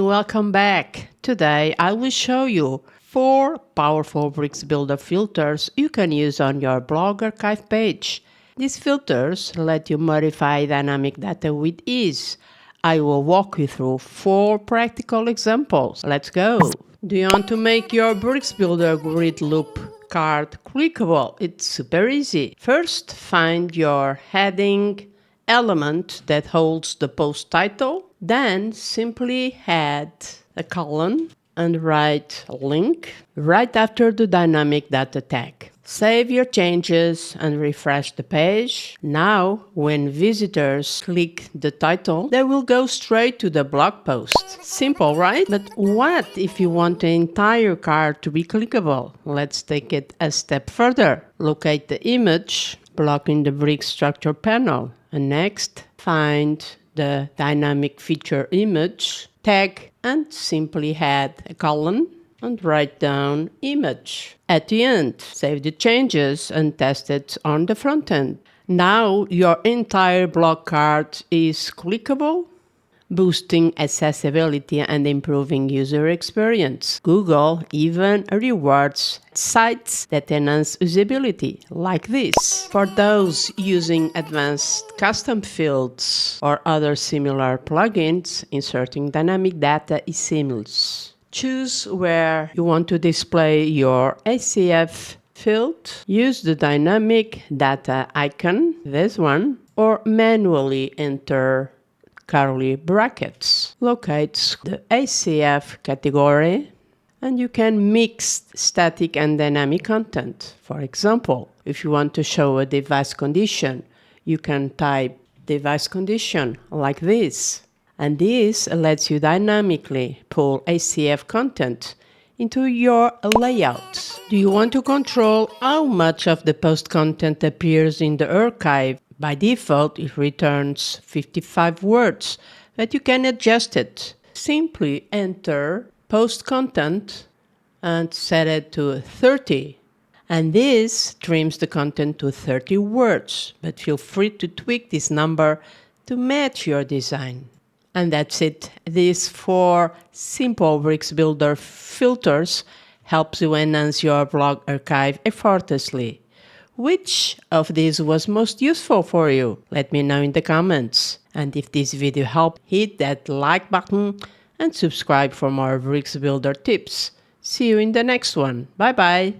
welcome back. Today I will show you 4 powerful Bricks Builder filters you can use on your blog archive page. These filters let you modify dynamic data with ease. I will walk you through 4 practical examples. Let's go! Do you want to make your Bricks Builder grid loop card clickable? It's super easy. First, find your heading element that holds the post title. Then simply add a column and write link right after the dynamic data tag. Save your changes and refresh the page. Now, when visitors click the title, they will go straight to the blog post. Simple, right? But what if you want the entire card to be clickable? Let's take it a step further. Locate the image, blocking the brick structure panel. And next, find the dynamic feature image, tag, and simply add a column and write down image. At the end, save the changes and test it on the front end. Now your entire blog card is clickable, boosting accessibility and improving user experience. Google even rewards sites that enhance usability, like this. For those using advanced custom fields or other similar plugins, inserting dynamic data is seamless. Choose where you want to display your ACF field. Use the dynamic data icon, this one, or manually enter curly brackets. Locate the ACF category and you can mix static and dynamic content. For example, if you want to show a device condition, you can type device condition like this. And this lets you dynamically pull ACF content into your layout. Do you want to control how much of the post content appears in the archive? By default, it returns 55 words, but you can adjust it. Simply enter post content and set it to 30. And this trims the content to 30 words, but feel free to tweak this number to match your design. And that's it. These 4 simple Bricks Builder filters helps you enhance your blog archive effortlessly. Which of these was most useful for you? Let me know in the comments. And if this video helped, hit that like button and subscribe for more Bricks Builder tips. See you in the next one. Bye bye.